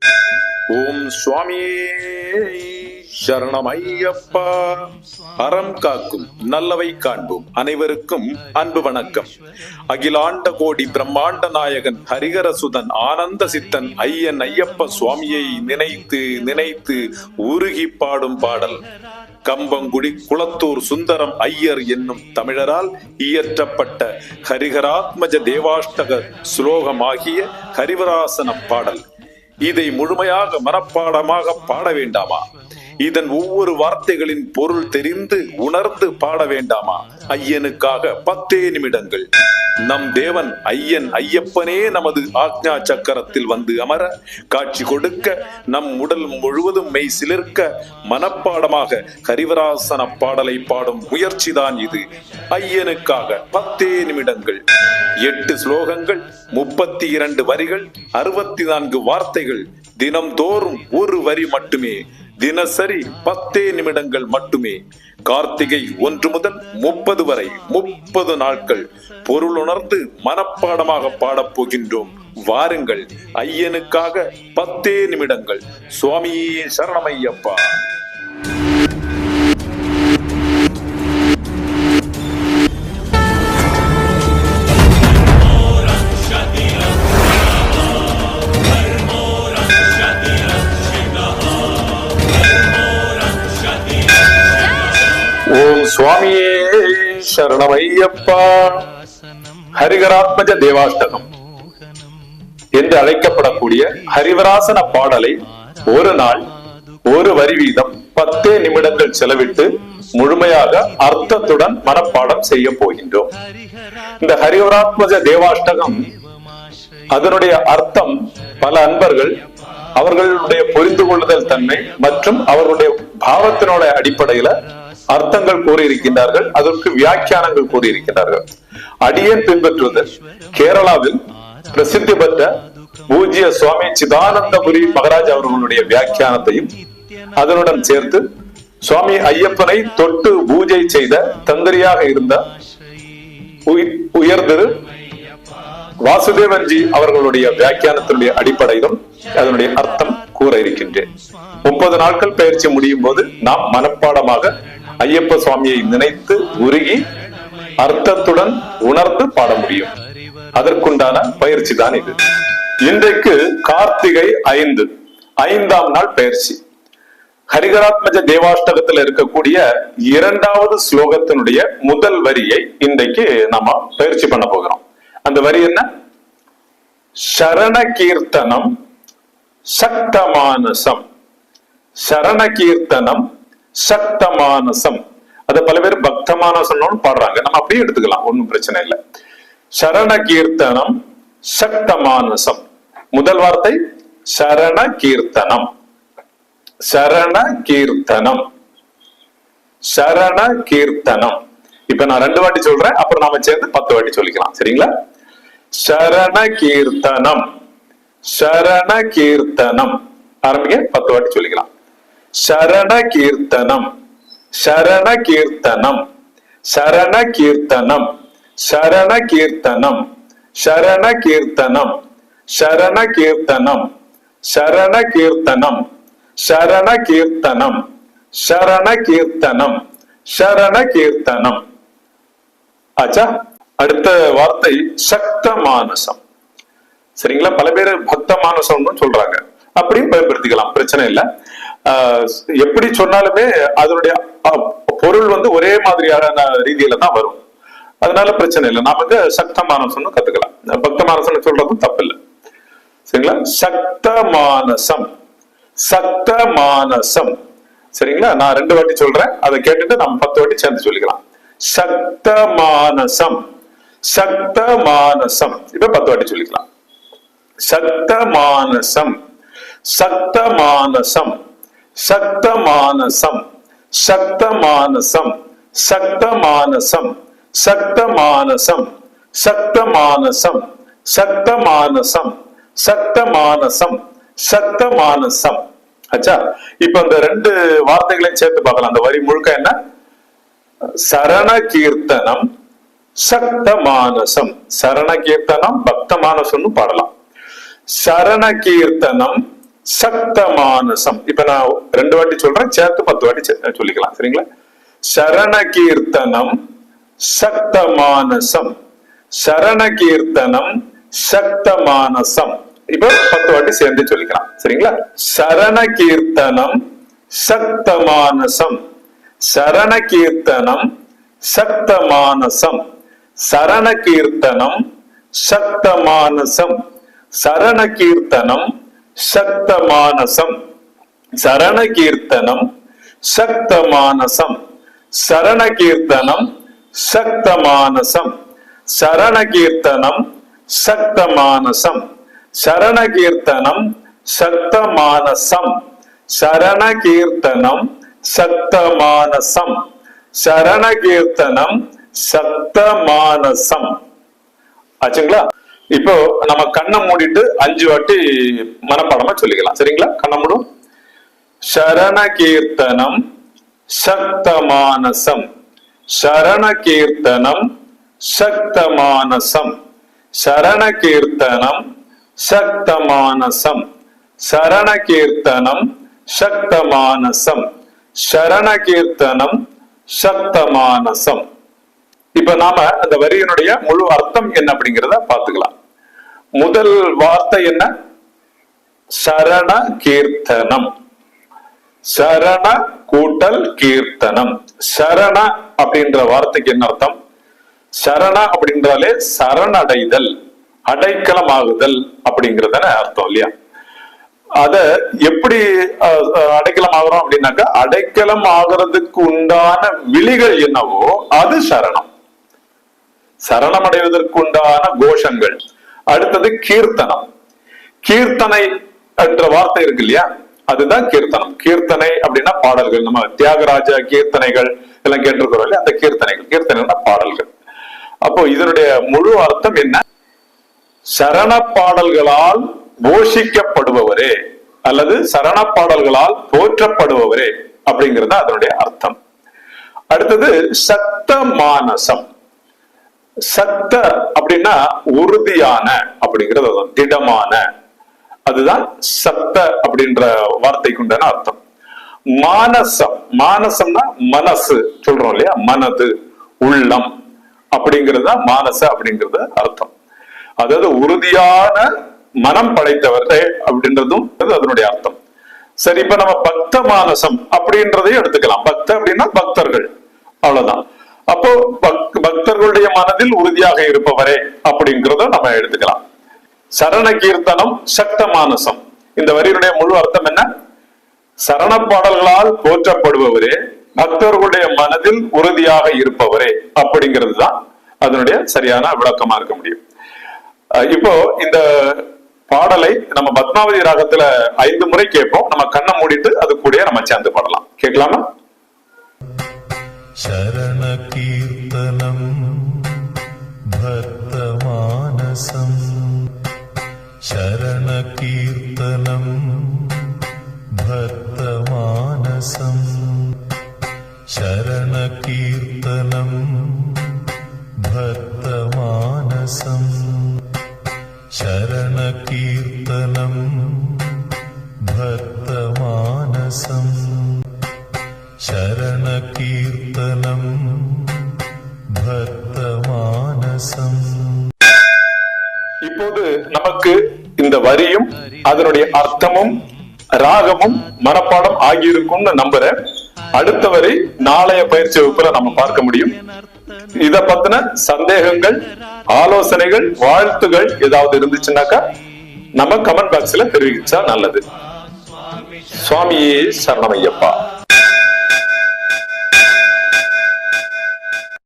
ஓம் சுவாமியே சரணமையப்பா. அறம் காக்கும் நல்லவை காண்போம். அனைவருக்கும் அன்பு வணக்கம். அகிலாண்ட கோடி பிரம்மாண்ட நாயகன் ஹரிஹரசுதன் ஆனந்த சித்தன் ஐயன் ஐயப்ப சுவாமியை நினைத்து நினைத்து உருகி பாடும் பாடல் கம்பங்குடி குளத்தூர் சுந்தரம் ஐயர் என்னும் தமிழரால் இயற்றப்பட்ட ஹரிஹராத்மஜ தேவாஷ்டக சுலோகமாகிய ஹரிவராசன பாடல். இதை முழுமையாக மனப்பாடமாக பாட வேண்டாமா? இதன் ஒவ்வொரு வார்த்தைகளின் பொருள் தெரிந்து உணர்ந்து பாட வேண்டாமா? ஐயனுக்காக 10 நிமிடங்கள். நம் தேவன் ஐயன் ஐயப்பனே நமது ஆக்ஞா சக்கரத்தில் வந்து அமர காட்சி கொடுக்க, நம் உடல் முழுவதும் மெய் சிலிர்க்க மனப்பாடமாக ஹரிவராசன பாடலை பாடும் முயற்சிதான் இது. ஐயனுக்காக 10 நிமிடங்கள், 8 ஸ்லோகங்கள், 32 வரிகள், 64 வார்த்தைகள், தினம்தோறும் ஒரு வரி மட்டுமே, தினசரி 10 நிமிடங்கள் மட்டுமே. கார்த்திகை 1 முதல் 30 வரை 30 நாட்கள் பொருள் உணர்ந்து மனப்பாடமாக பாடப் போகின்றோம். வாருங்கள், ஐயனுக்காக 10 நிமிடங்கள். சுவாமியே சரணமையப்பா. ஓம் சுவாமியே சரணமையப்பா. ஹரிஹராத்மஜ தேவாஷ்டகம் என்று அழைக்கப்படக்கூடிய ஹரிவராசன பாடலை ஒரு நாள் ஒரு வரி வீதம் 10 நிமிடங்கள் செலவிட்டு முழுமையாக அர்த்தத்துடன் மனப்பாடம் செய்ய போகின்றோம். இந்த ஹரிவராத்மஜ தேவாஷ்டகம், அதனுடைய அர்த்தம் பல அன்பர்கள் அவர்களுடைய புரிந்து கொள்ளுதல் தன்மை மற்றும் அவர்களுடைய பாவத்தினுடைய அடிப்படையில அர்த்தங்கள் கூறியிருக்கின்றார்கள், அதற்கு வியாக்கியானங்கள் கூறியிருக்கிறார்கள். அடியேன் பின்பற்றுவது கேரளாவில் பிரசித்தி பெற்ற பூஜ்ய சுவாமி சிதானந்தபுரி மகராஜ் அவர்களுடைய வியாக்கியானத்தையும் அதனுடன் சேர்த்து சுவாமி ஐயப்பனை தொட்டு பூஜை செய்த தந்திரியாக இருந்த உயர்திரு வாசுதேவன்ஜி அவர்களுடைய வியாக்கியானத்தினுடைய அடிப்படையிலும் அதனுடைய அர்த்தம் கூற இருக்கின்றேன். 30 நாட்கள் பயிற்சி முடியும் போது நாம் மனப்பாடமாக ஐயப்ப சுவாமியை நினைத்து உருகி அர்த்தத்துடன் உணர்ந்து பாட முடியும். அதற்குண்டான பயிற்சி தான் இது. இன்றைக்கு கார்த்திகை 5, 5ஆம் நாள் பயிற்சி. ஹரிஹராத்மஜ தேவாஷ்டகத்தில் இருக்கக்கூடிய 2வது ஸ்லோகத்தினுடைய முதல் வரியை இன்றைக்கு நாம பயிற்சி பண்ண போகிறோம். அந்த வரி என்ன? சரண கீர்த்தனம் சக்தமானசம். சரண கீர்த்தனம் சக்தமானசம். அத பல பேர் பக்தமானசம்னு பாடுறாங்க, நம்ம அப்படியே எடுத்துக்கலாம், ஒன்னும் பிரச்சனை இல்லை. சரண கீர்த்தனம் சக்தமானசம். முதல் வார்த்தை சரண கீர்த்தனம். சரண கீர்த்தனம், சரண கீர்த்தனம். இப்ப நான் 2 வாட்டி சொல்றேன், அப்புறம் நாம சேர்ந்து 10 வாட்டி சொல்லிக்கலாம், சரிங்களா? சரண கீர்த்தனம், சரண கீர்த்தனம். ஆரம்பிங்க, 10 வாட்டி சொல்லிக்கலாம். சரண கீர்த்தனம், சரண கீர்த்தனம், சரண கீர்த்தனம், சரண கீர்த்தனம், சரண கீர்த்தனம், சரண கீர்த்தனம், சரண கீர்த்தனம், சரண கீர்த்தனம், சரண கீர்த்தனம், சரண கீர்த்தனம். ஆச்சா? அடுத்த வார்த்தை சக்த மானசம். சரிங்களா? பல பேர் பக்த மானசம்னு சொல்றாங்க, அப்படியும் பயன்படுத்திக்கலாம், பிரச்சனை இல்லை. எப்படி சொன்னாலுமே அதனுடைய பொருள் ஒரே மாதிரியான ரீதியில தான் வரும், அதனால பிரச்சனை இல்லை. நாம சக்த மானசம்னு கத்துக்கலாம், பக்த மானசம் சொல்றதும் தப்பு இல்லை, சரிங்களா? சக்த மானசம், சக்த மானசம். சரிங்களா? நான் 2 வாட்டி சொல்றேன், அதை கேட்டுட்டு நம்ம 10 வாட்டி சேர்ந்து சொல்லிக்கலாம். சக்த மானசம், சக்த மானசம். இப்ப 10 வாட்டி சொல்லிக்கலாம். சக்த மானசம், சக்த மானசம், சக்த மானசம், சக்த மானசம், சக்த மானசம், சக்த மானசம், சக்த மானசம், சக்த மானசம், சக்த மானசம், சக்த மானசம். ஆச்சா? இப்ப இந்த 2 வார்த்தைகளையும் சேர்த்து பார்க்கலாம். அந்த வரி முழுக்க என்ன? சரண கீர்த்தனம் சக்த மானசம். சரண கீர்த்தனம் பக்த மானசம்னு பாடலாம். சரண கீர்த்தனம் சக்த மானசம். இப்ப நான் 2 வாட்டி சொல்றேன், சேர்த்து 10 வாட்டி சொல்லிக்கலாம். சரிங்களா? சரண கீர்த்தனம் சக்த மானசம், சரண கீர்த்தனம் சக்த மானசம். இப்ப 10 வாட்டி சேர்ந்து சொல்லிக்கலாம். சரிங்களா? சரண கீர்த்தனம் சக்த மானசம், சரண கீர்த்தனம் சக்த மானசம், சரண கீர்த்தனம் சக்த மானசம், சரண கீர்த்தனம் சக்த மானசம், சரண கீர்த்தனம் சக்த மானசம், சரண கீர்த்தனம் சக்த மானசம், சரண கீர்த்தனம் சக்த மானசம், சரண கீர்த்தனம் சக்த மானசம், சரண கீர்த்தனம் சக்த மானசம், சரண கீர்த்தனம் சக்த மானசம். ஆச்சுங்களா? இப்போ நம்ம கண்ணை மூடிட்டு 5 வாட்டி மனப்பாடமா சொல்லிக்கலாம். சரிங்களா? கண்ணை மூடும். சரண கீர்த்தனம் சக்த மானசம், சரண கீர்த்தனம் சக்த மானசம், சரண கீர்த்தனம் சக்த மானசம், சரண கீர்த்தனம் சக்த மானசம், சரண கீர்த்தனம் சக்த மானசம். இப்ப நாம அந்த வரியினுடைய முழு அர்த்தம் என்ன அப்படிங்கிறத பாத்துக்கலாம். முதல் வார்த்தை என்ன? சரண கீர்த்தனம். சரண கூட்டல் கீர்த்தனம். சரண அப்படின்ற வார்த்தைக்கு என்ன அர்த்தம்? சரண அப்படின்றாலே சரணடைதல், அடைக்கலமாகுதல் அப்படிங்கறதான அர்த்தம் இல்லையா? அத எப்படி அடைக்கலம் ஆகிறோம் அப்படின்னாக்கா, அடைக்கலம் ஆகிறதுக்கு உண்டான விழிகள் என்னவோ அது சரணம், சரணம் அடைவதற்கு உண்டான கோஷங்கள். அடுத்தது கீர்த்தனம். கீர்த்தனை என்ற வார்த்தை இருக்கு இல்லையா, அதுதான் கீர்த்தனம். கீர்த்தனை அப்படின்னா பாடல்கள். நம்ம தியாகராஜ கீர்த்தனைகள் எல்லாம் கேட்டிருக்கிறோம் இல்லையா, அந்த கீர்த்தனைகள். கீர்த்தனைனா பாடல்கள். அப்போ இதனுடைய முழு அர்த்தம் என்ன? சரண பாடல்களால் போஷிக்கப்படுபவரே அல்லது சரண பாடல்களால் போற்றப்படுபவரே அப்படிங்கிறது அதனுடைய அர்த்தம். அடுத்தது சக்த மானசம். சக்த அப்படின்னா உறுதியான அப்படிங்கிறது, திடமான, அதுதான் சக்த அப்படின்ற வார்த்தைக்கு உண்டான அர்த்தம். மானசம், மானசம்னா மனசு சொல்றோம் இல்லையா, மனது, உள்ளம் அப்படிங்கிறது மானச அப்படிங்கிறது அர்த்தம். அதாவது உறுதியான மனம் படைத்தவரே அப்படின்றதும் அதனுடைய அர்த்தம். சரி, இப்ப நம்ம பக்த மானசம் அப்படின்றதையும் எடுத்துக்கலாம். பக்த அப்படின்னா பக்தர்கள், அவ்வளவுதான். அப்போ பக்தர்களுடைய மனதில் உறுதியாக இருப்பவரே அப்படிங்கிறத நம்ம எடுத்துக்கலாம். சரண கீர்த்தனம் சக்த மானசம், இந்த வரியினுடைய முழு அர்த்தம் என்ன? சரண பாடல்களால் போற்றப்படுபவரே, பக்தர்களுடைய மனதில் உறுதியாக இருப்பவரே அப்படிங்கிறது தான் அதனுடைய சரியான விளக்கமா இருக்க முடியும். இப்போ இந்த பாடலை நம்ம பத்மாவதி ராகத்துல 5 முறை கேட்போம். நம்ம கண்ணை மூடிட்டு அது கூட நம்ம சேர்ந்து பாடலாம். கேட்கலாமா? சரண கீர்த்தனம் பக்த மானசம், சரண கீர்த்தனம் பக்த மானசம், சரண கீர்த்தனம் பக்த மானசம், சரண கீர்த்தனம் பக்த மானசம், சரண கீர்த்தனம் பக்த மானசம். இப்போது நமக்கு இந்த வரியும் அதனுடைய அர்த்தமும் ராகமும் மனப்பாடம் ஆகியிருக்கும்னு நம்புறேன். அடுத்த வரி நாளைய பயிற்சி வகுப்புல நம்ம பார்க்க முடியும். இத பத்தின சந்தேகங்கள், ஆலோசனைகள், வாழ்த்துகள் ஏதாவது இருந்துச்சுன்னாக்கா நம்ம கமெண்ட் பாக்ஸ்ல தெரிவிச்சா நல்லது. சுவாமியே சரணமையப்பா.